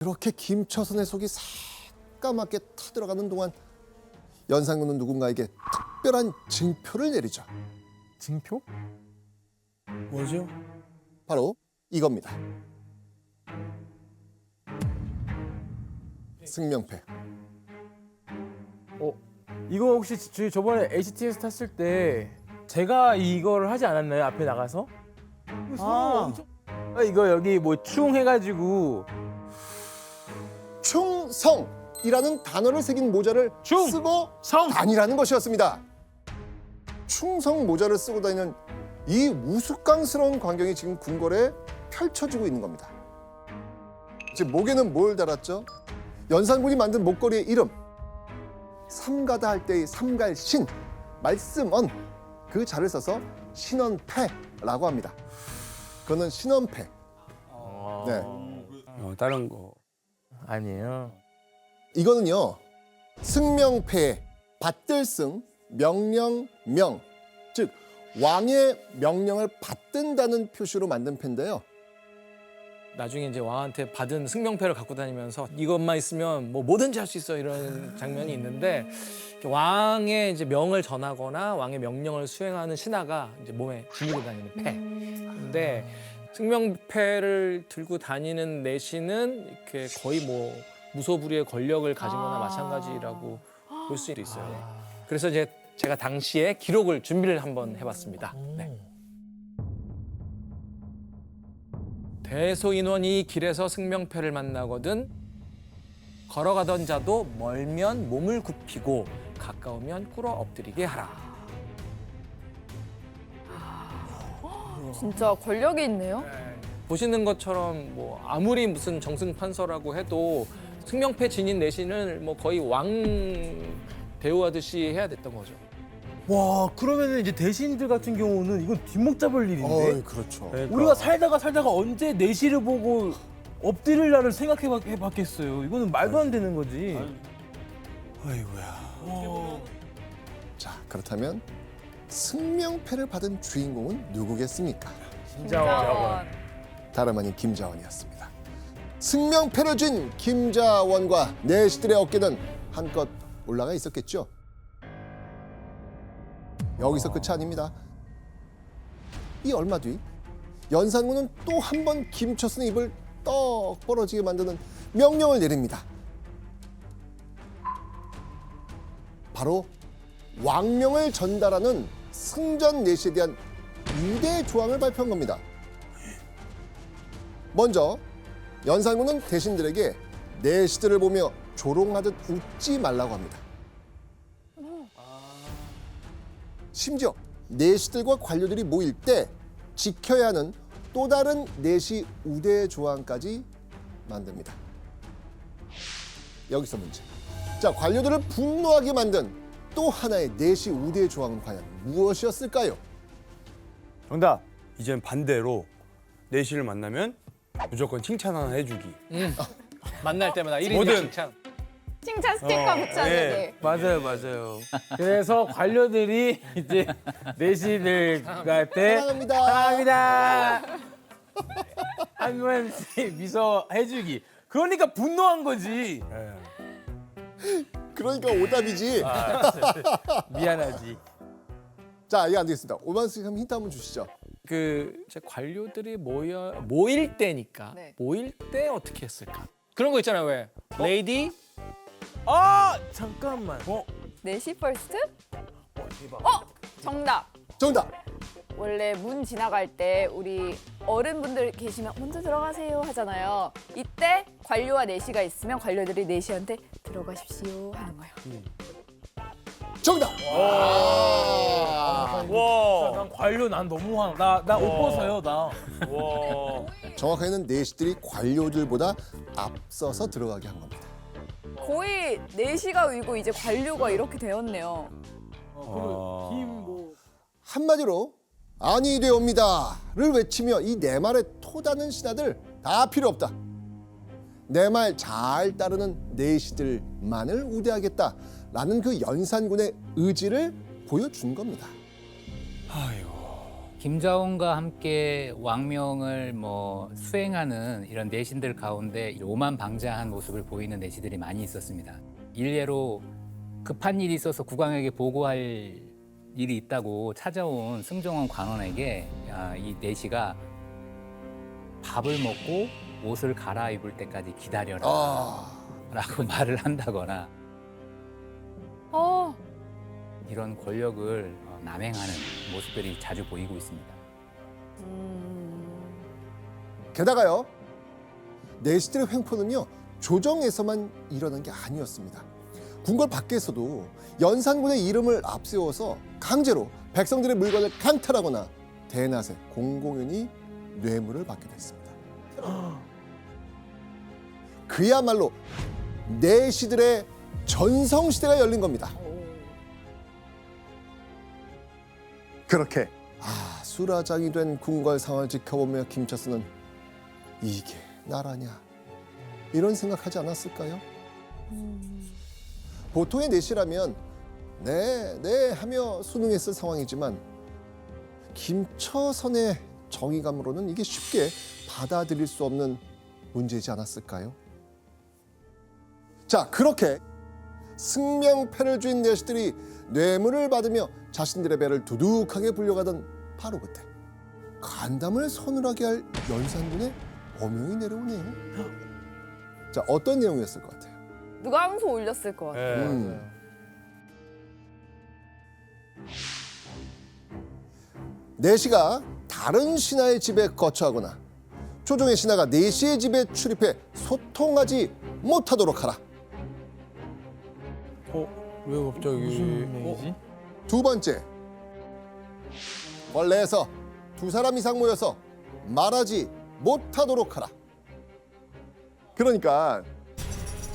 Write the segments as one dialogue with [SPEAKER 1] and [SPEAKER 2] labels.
[SPEAKER 1] 그렇게 김처선의 속이 새까맣게 타들어가는 동안 연산군은 누군가에게 특별한 징표를 내리죠.
[SPEAKER 2] 징표? 뭐죠?
[SPEAKER 1] 바로 이겁니다. 승명패.
[SPEAKER 2] 이거 혹시 저번에 HTS 탔을 때 제가 이걸 하지 않았나요? 앞에 나가서? 이거 여기 뭐 충 해가지고
[SPEAKER 1] 충성이라는 단어를 새긴 모자를 쓰고 다니라는 것이었습니다. 충성 모자를 쓰고 다니는 이 우스꽝스러운 광경이 지금 궁궐에 펼쳐지고 있는 겁니다. 지금 목에는 뭘 달았죠? 연산군이 만든 목걸이의 이름. 삼가다 할 때의 삼갈신, 말씀언, 그 자를 써서 신언패라고 합니다. 그거는 신언패. 네.
[SPEAKER 3] 다른 거.
[SPEAKER 2] 아니에요.
[SPEAKER 1] 이거는요, 승명패에 받들 승, 명령, 명, 즉 왕의 명령을 받든다는 표시로 만든 패인데요.
[SPEAKER 4] 나중에 이제 왕한테 받은 승명패를 갖고 다니면서 이것만 있으면 뭐 뭐든지 할 수 있어 이런 장면이 있는데 왕의 이제 명을 전하거나 왕의 명령을 수행하는 신하가 이제 몸에 지니고 다니는 패. 근데 승명패를 들고 다니는 내신은 이렇게 거의 뭐 무소불위의 권력을 가진 거나 마찬가지라고 볼 수 있어요. 그래서 이제 제가 당시에 기록을 준비를 한번 해봤습니다. 네. 대소인원이 길에서 승명패를 만나거든 걸어가던 자도 멀면 몸을 굽히고 가까우면 꿇어 엎드리게 하라.
[SPEAKER 5] 진짜 권력이 있네요.
[SPEAKER 4] 보시는 것처럼 뭐 아무리 무슨 정승판서라고 해도 승명패 지닌 내신을 뭐 거의 왕 대우하듯이 해야 됐던 거죠.
[SPEAKER 2] 와, 그러면은 이제 대신들 같은 경우는 이건 뒷목 잡을 일인데.
[SPEAKER 1] 그렇죠.
[SPEAKER 2] 우리가 살다가 언제 내시를 보고 엎드릴 날을 생각해 봤겠어요. 이거는 말도 안 되는 거지.
[SPEAKER 3] 아이고야.
[SPEAKER 1] 자, 그렇다면 승명패를 받은 주인공은 누구겠습니까?
[SPEAKER 5] 김자원.
[SPEAKER 1] 다름 아닌 김자원이었습니다. 승명패를 쥔 김자원과 내시들의 어깨는 한껏 올라가 있었겠죠. 여기서 끝이 아닙니다. 이 얼마 뒤 연산군은 또 한 번 김처선의 입을 떡 벌어지게 만드는 명령을 내립니다. 바로 왕명을 전달하는 승전 내시에 대한 2대 조항을 발표한 겁니다. 먼저 연산군은 대신들에게 내시들을 보며 조롱하듯 웃지 말라고 합니다. 심지어 내시들과 관료들이 모일 때 지켜야 하는 또 다른 내시 우대 조항까지 만듭니다. 여기서 문제. 자, 관료들을 분노하게 만든 또 하나의 내시 우대 조항은 과연 무엇이었을까요?
[SPEAKER 3] 정답. 이젠 반대로 내시를 만나면 무조건 칭찬 하나 해주기.
[SPEAKER 4] 만날 때마다 1인
[SPEAKER 3] 뭐든.
[SPEAKER 4] 칭찬.
[SPEAKER 5] 칭찬 스티커 붙여주기.
[SPEAKER 2] 맞아요. 그래서 관료들이 이제 내시들한테
[SPEAKER 1] 사랑합니다.
[SPEAKER 2] 사랑합니다. 하면서 미소 해주기. 그러니까 분노한 거지.
[SPEAKER 1] 그러니까 오답이지.
[SPEAKER 2] 미안하지.
[SPEAKER 1] 자, 이해 안 되겠습니다. 오만수 선생님 힌트 한번 주시죠.
[SPEAKER 4] 그 이제 관료들이 모일 때니까
[SPEAKER 5] 네.
[SPEAKER 4] 모일 때 어떻게 했을까? 그런 거 있잖아요. 왜? 레이디
[SPEAKER 2] 잠깐만.
[SPEAKER 5] 내시 퍼스트?
[SPEAKER 2] 대박.
[SPEAKER 5] 정답.
[SPEAKER 1] 정답.
[SPEAKER 5] 원래 문 지나갈 때 우리 어른분들 계시면 먼저 들어가세요 하잖아요. 이때 관료와 내시가 있으면 관료들이 내시한테 들어가십시오 하는 거예요.
[SPEAKER 1] 정답.
[SPEAKER 2] 난 관료 난 너무 화나. 나 옷 벗어요 나.
[SPEAKER 1] 정확하게는 내시들이 관료들보다 앞서서 들어가게 한 겁니다.
[SPEAKER 5] 거의 내시가 위고 이제 관료가 이렇게 되었네요.
[SPEAKER 1] 한마디로 아니 되옵니다를 외치며 이 내 말에 토다는 신하들 다 필요 없다. 내 말 잘 따르는 내시들만을 우대하겠다라는 그 연산군의 의지를 보여준 겁니다.
[SPEAKER 3] 아이고.
[SPEAKER 6] 김자원과 함께 왕명을 수행하는 이런 내신들 가운데 오만방자한 모습을 보이는 내시들이 많이 있었습니다. 일례로 급한 일이 있어서 국왕에게 보고할 일이 있다고 찾아온 승정원 관원에게 이 내시가 밥을 먹고 옷을 갈아입을 때까지 기다려라 라고 말을 한다거나 이런 권력을 남행하는 모습들이 자주 보이고 있습니다.
[SPEAKER 1] 게다가요, 내시들의 횡포는요 조정에서만 일어난 게 아니었습니다. 궁궐 밖에서도 연산군의 이름을 앞세워서 강제로 백성들의 물건을 강탈하거나 대낮에 공공연히 뇌물을 받게 됐습니다. 그야말로 내시들의 전성시대가 열린 겁니다. 그렇게 수라장이 된 궁궐 상황을 지켜보며 김처스는 이게 나라냐 이런 생각하지 않았을까요? 보통의 내시라면 네 하며 순응했을 상황이지만 김처선의 정의감으로는 이게 쉽게 받아들일 수 없는 문제이지 않았을까요? 자, 그렇게 승명패를 쥔 내시들이 뇌물을 받으며 자신들의 배를 두둑하게 불려가던 바로 그때 간담을 서늘하게 할 연산군의 어명이 내려오네요. 자, 어떤 내용이었을 것 같아요?
[SPEAKER 5] 누가 항소 올렸을 것 같아요.
[SPEAKER 1] 내시가 다른 신하의 집에 거처하거나 조정의 신하가 내시의 집에 출입해 소통하지 못하도록 하라.
[SPEAKER 3] 왜 갑자기?
[SPEAKER 2] 무슨 내용이지?
[SPEAKER 1] 두 번째, 원래에서 두 사람 이상 모여서 말하지 못하도록 하라. 그러니까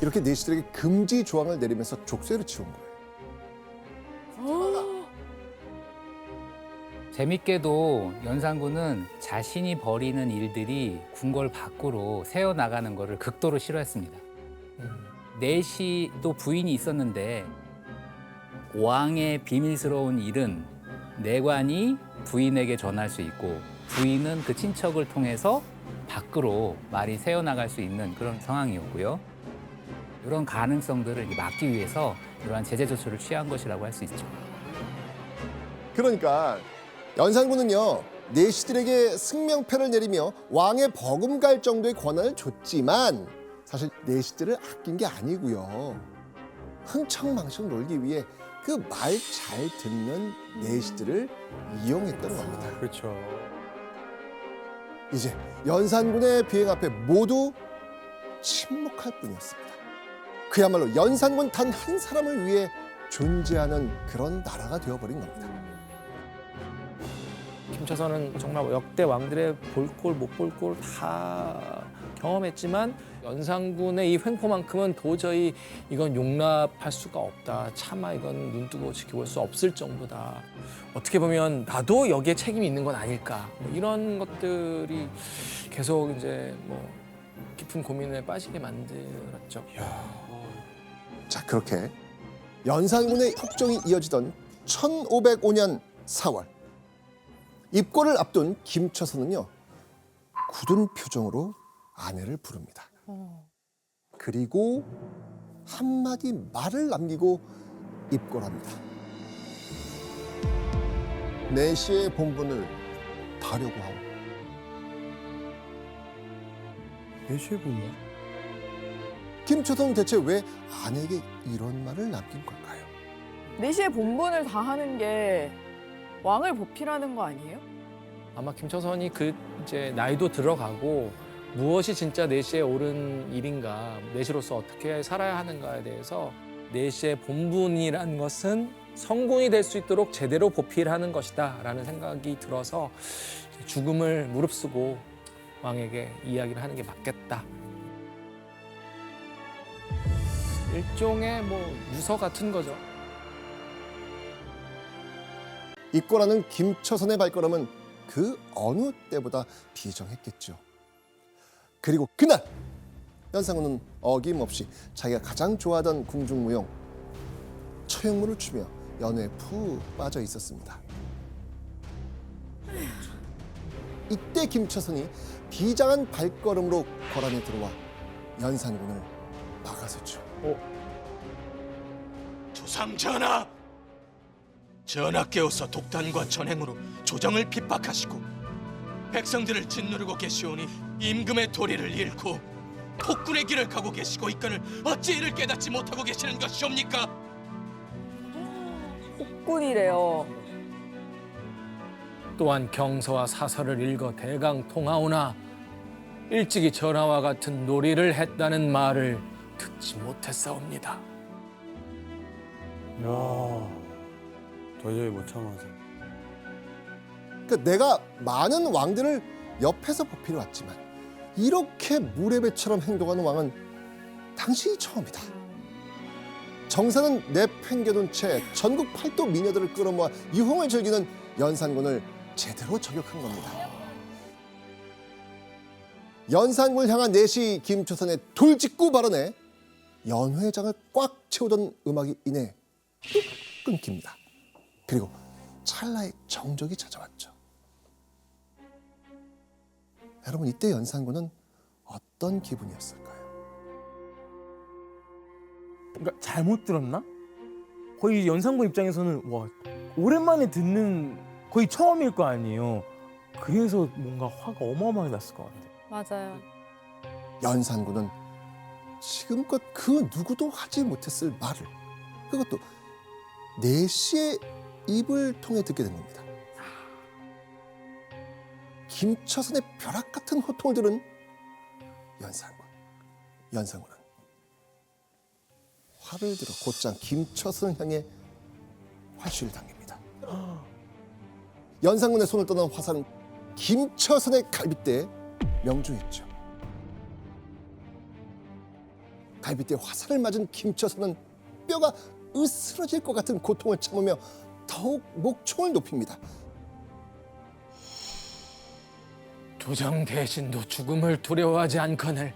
[SPEAKER 1] 이렇게 내시들에게 금지 조항을 내리면서 족쇄를 치운 거예요.
[SPEAKER 6] 재밌게도 연산군은 자신이 벌이는 일들이 궁궐 밖으로 새어나가는 것을 극도로 싫어했습니다. 내시도 부인이 있었는데 왕의 비밀스러운 일은 내관이 부인에게 전할 수 있고 부인은 그 친척을 통해서 밖으로 말이 새어나갈 수 있는 그런 상황이었고요. 이런 가능성들을 막기 위해서 이러한 제재 조처를 취한 것이라고 할 수 있죠.
[SPEAKER 1] 그러니까 연산군은요, 내시들에게 승명패를 내리며 왕의 버금갈 정도의 권한을 줬지만 사실 내시들을 아낀 게 아니고요. 흥청망청 놀기 위해 그 말 잘 듣는 내시들을 이용했던 겁니다.
[SPEAKER 3] 그렇죠.
[SPEAKER 1] 이제 연산군의 비행 앞에 모두 침묵할 뿐이었습니다. 그야말로 연산군 단 한 사람을 위해 존재하는 그런 나라가 되어버린 겁니다.
[SPEAKER 4] 김처선은 정말 역대 왕들의 볼꼴 못 볼 꼴 다 경험했지만 연산군의 이 횡포만큼은 도저히 이건 용납할 수가 없다. 차마 이건 눈뜨고 지켜볼 수 없을 정도다. 어떻게 보면 나도 여기에 책임이 있는 건 아닐까. 이런 것들이 계속 이제 깊은 고민에 빠지게 만들었죠.
[SPEAKER 1] 자, 그렇게 연산군의 폭정이 이어지던 1505년 4월 입고를 앞둔 김처선은요, 굳은 표정으로 아내를 부릅니다. 그리고 한마디 말을 남기고 입고합니다. 내시의 본분을 다려고 하오.
[SPEAKER 3] 내시의 본분?
[SPEAKER 1] 김처선은 대체 왜 아내에게 이런 말을 남긴 걸까요?
[SPEAKER 5] 내시의 본분을 다하는 게 왕을 보필하는 거 아니에요?
[SPEAKER 4] 아마 김처선이 이제 나이도 들어가고 무엇이 진짜 내시에 옳은 일인가, 내시로서 어떻게 살아야 하는가에 대해서 내시의 본분이란 것은 성군이 될 수 있도록 제대로 보필하는 것이다라는 생각이 들어서 죽음을 무릅쓰고 왕에게 이야기를 하는 게 맞겠다. 일종의 유서 같은 거죠.
[SPEAKER 1] 입고라는 김처선의 발걸음은 그 어느 때보다 비정했겠죠. 그리고 그날 연산군은 어김없이 자기가 가장 좋아하던 궁중무용 처형문을 추며 연회에 푹 빠져 있었습니다. 이때 김처선이 비장한 발걸음으로 거란에 들어와 연산군을 막아섰죠.
[SPEAKER 7] 주상 전하! 전하께서 독단과 전행으로 조정을 핍박하시고 백성들을 짓누르고 계시오니 임금의 도리를 잃고 폭군의 길을 가고 계시고 이건을 어찌 이를 깨닫지 못하고 계시는 것이옵니까?
[SPEAKER 5] 폭군이래요.
[SPEAKER 4] 또한 경서와 사설을 읽어 대강 통하오나 일찍이 전하와 같은 놀이를 했다는 말을 듣지 못했사옵니다.
[SPEAKER 3] 야, 도저히 못 참아서.
[SPEAKER 1] 그러니까 내가 많은 왕들을 옆에서 보필해 왔지만 이렇게 무례배처럼 행동하는 왕은 당신이 처음이다. 정사는 내팽겨둔 채 전국 팔도 미녀들을 끌어모아 유흥을 즐기는 연산군을 제대로 저격한 겁니다. 연산군을 향한 내시 김초선의 돌직구 발언에 연회장을 꽉 채우던 음악이 이내 뚝 끊깁니다. 그리고 찰나의 정적이 찾아왔죠. 여러분, 이때 연산군은 어떤 기분이었을까요?
[SPEAKER 2] 그러니까 잘못 들었나? 거의 연산군 입장에서는 와 오랜만에 듣는 거의 처음일 거 아니에요. 그래서 뭔가 화가 어마어마하게 났을 것 같아요.
[SPEAKER 5] 맞아요.
[SPEAKER 1] 연산군은 지금껏 그 누구도 하지 못했을 말을, 그것도 내시의 입을 통해 듣게 된 겁니다. 김처선의 벼락 같은 호통을 들은 연산군은 화를 들어 곧장 김처선을 향해 활시를 당깁니다. 연산군의 손을 떠난 화살은 김처선의 갈빗대에 명중했죠. 갈빗대에 화살을 맞은 김처선은 뼈가 으스러질 것 같은 고통을 참으며 더욱 목총을 높입니다.
[SPEAKER 4] 조정 대신도 죽음을 두려워하지 않거늘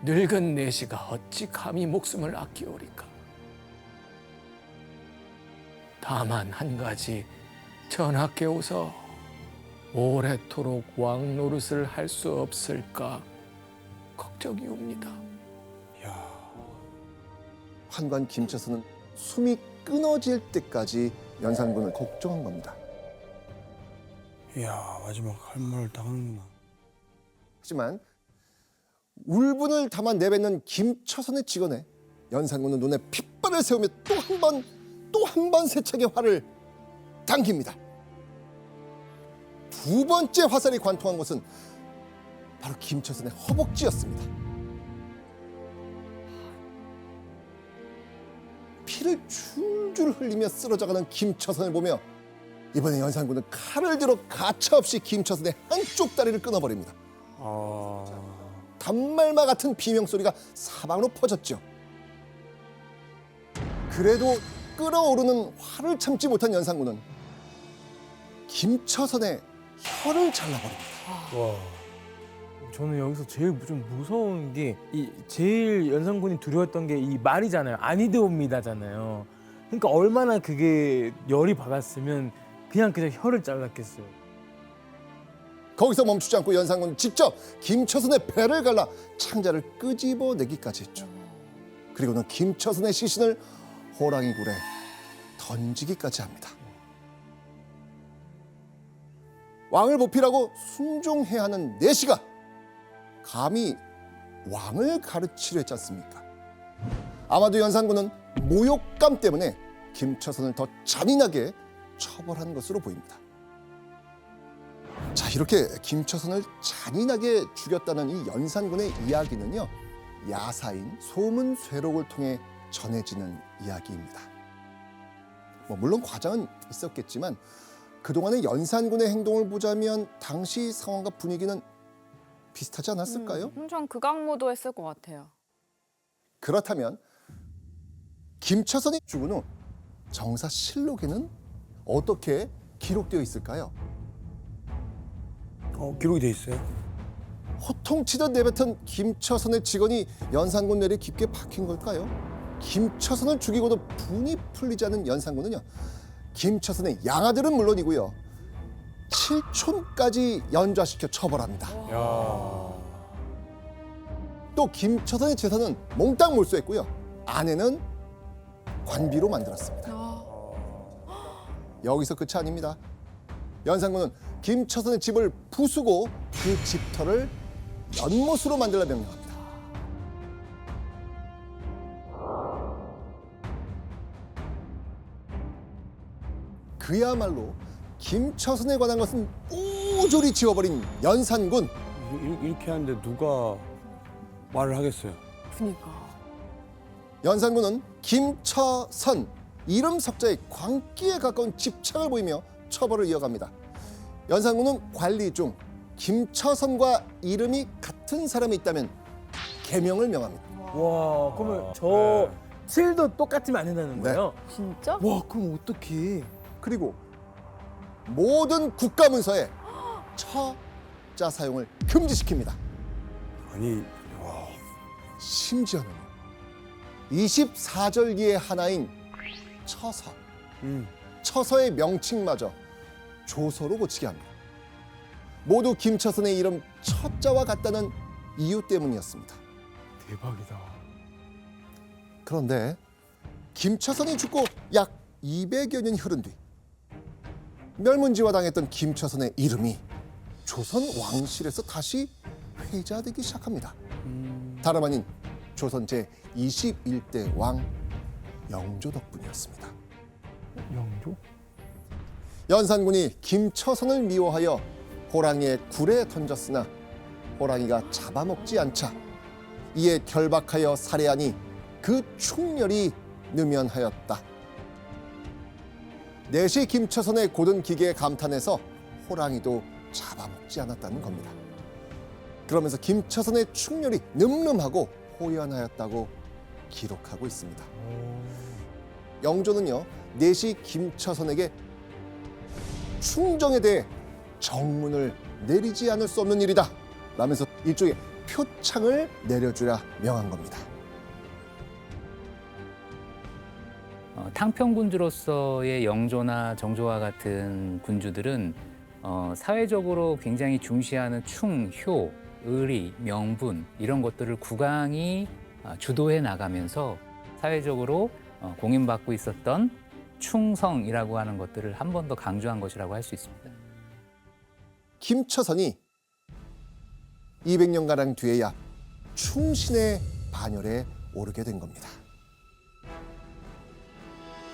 [SPEAKER 4] 늙은 내시가 어찌 감히 목숨을 아끼오리까. 다만 한 가지 전하께오서 오래도록 왕 노릇을 할 수 없을까 걱정이옵니다.
[SPEAKER 1] 환관 김처선은 숨이 끊어질 때까지 연산군을 걱정한 겁니다.
[SPEAKER 3] 이야, 마지막 할 말을 당하는구나.
[SPEAKER 1] 하지만 울분을 담아 내뱉는 김처선의 직언에 연산군은 눈에 핏발을 세우며 또 한 번 세차게 화를 당깁니다. 두 번째 화살이 관통한 곳은 바로 김처선의 허벅지였습니다. 피를 줄줄 흘리며 쓰러져가는 김처선을 보며 이번에 연산군은 칼을 들어 가차없이 김처선의 한쪽 다리를 끊어버립니다. 단말마 같은 비명소리가 사방으로 퍼졌죠. 그래도 끓어오르는 화를 참지 못한 연산군은 김처선의 혀를 잘라버립니다.
[SPEAKER 3] 와,
[SPEAKER 2] 저는 여기서 제일 좀 무서운 게 이 제일 연산군이 두려웠던 게 이 말이잖아요. 아니되옵니다잖아요. 그러니까 얼마나 그게 열이 박았으면 그냥 혀를 잘랐겠어요.
[SPEAKER 1] 거기서 멈추지 않고 연산군은 직접 김처선의 배를 갈라 창자를 끄집어내기까지 했죠. 그리고는 김처선의 시신을 호랑이 굴에 던지기까지 합니다. 왕을 보필하고 순종해야 하는 내시가 감히 왕을 가르치려 했지 않습니까? 아마도 연산군은 모욕감 때문에 김처선을 더 잔인하게 처벌한 것으로 보입니다. 자, 이렇게 김처선을 잔인하게 죽였다는 이 연산군의 이야기는요, 야사인 소문쇠록을 통해 전해지는 이야기입니다. 물론 과장은 있었겠지만 그동안의 연산군의 행동을 보자면 당시 상황과 분위기는 비슷하지 않았을까요?
[SPEAKER 5] 엄청 극악무도했을 것 같아요.
[SPEAKER 1] 그렇다면 김처선이 죽은 후 정사실록에는 어떻게 기록되어 있을까요?
[SPEAKER 3] 기록이 돼 있어요?
[SPEAKER 1] 호통치듯 내뱉은 김처선의 직언이 연산군 뇌리에 깊게 박힌 걸까요? 김처선을 죽이고도 분이 풀리지 않은 연산군은요, 김처선의 양아들은 물론이고요, 7촌까지 연좌시켜 처벌합니다.
[SPEAKER 3] 야.
[SPEAKER 1] 또 김처선의 재산은 몽땅 몰수했고요. 아내는 관비로 만들었습니다. 여기서 끝이 아닙니다. 연산군은 김처선의 집을 부수고 그 집터를 연못으로 만들라 명령합니다. 그야말로 김처선에 관한 것은 모조리 지워버린 연산군.
[SPEAKER 3] 이렇게 하는데 누가 말을 하겠어요?
[SPEAKER 5] 그니까.
[SPEAKER 1] 연산군은 김처선 이름 석자의 광기에 가까운 집착을 보이며 처벌을 이어갑니다. 연산군은 관리 중 김처선과 이름이 같은 사람이 있다면 개명을 명합니다.
[SPEAKER 2] 와, 그러면 저
[SPEAKER 3] 네.
[SPEAKER 2] 칠도 똑같으면 안 된다는
[SPEAKER 1] 네.
[SPEAKER 2] 거예요?
[SPEAKER 5] 진짜?
[SPEAKER 2] 와, 그럼 어떡해.
[SPEAKER 1] 그리고 모든 국가문서에 처자 사용을 금지시킵니다.
[SPEAKER 3] 아니, 와.
[SPEAKER 1] 심지어는 24절기의 하나인 처서, 처서의 명칭마저 조서로 고치게 합니다. 모두 김처선의 이름 처자와 같다는 이유 때문이었습니다.
[SPEAKER 2] 대박이다.
[SPEAKER 1] 그런데 김처선이 죽고 약 200여 년이 흐른 뒤 멸문지화 당했던 김처선의 이름이 조선 왕실에서 다시 회자되기 시작합니다. 다름 아닌 조선 제21대 왕 영조 덕분이었습니다.
[SPEAKER 2] 영조?
[SPEAKER 1] 연산군이 김처선을 미워하여 호랑이의 굴에 던졌으나 호랑이가 잡아먹지 않자 이에 결박하여 살해하니 그 충렬이 느면하였다. 내시 김처선의 고든 기계에 감탄해서 호랑이도 잡아먹지 않았다는 겁니다. 그러면서 김처선의 충렬이 늠름하고 호연하였다고 기록하고 있습니다. 영조는요, 내시 김처선에게 충정에 대해 정문을 내리지 않을 수 없는 일이다 라면서 일종의 표창을 내려주라 명한 겁니다.
[SPEAKER 6] 탕평군주로서의 영조나 정조와 같은 군주들은 사회적으로 굉장히 중시하는 충, 효, 의리, 명분 이런 것들을 국왕이 주도해 나가면서 사회적으로 공인받고 있었던 충성이라고 하는 것들을 한 번 더 강조한 것이라고 할 수 있습니다.
[SPEAKER 1] 김처선이 200년가량 뒤에야 충신의 반열에 오르게 된 겁니다.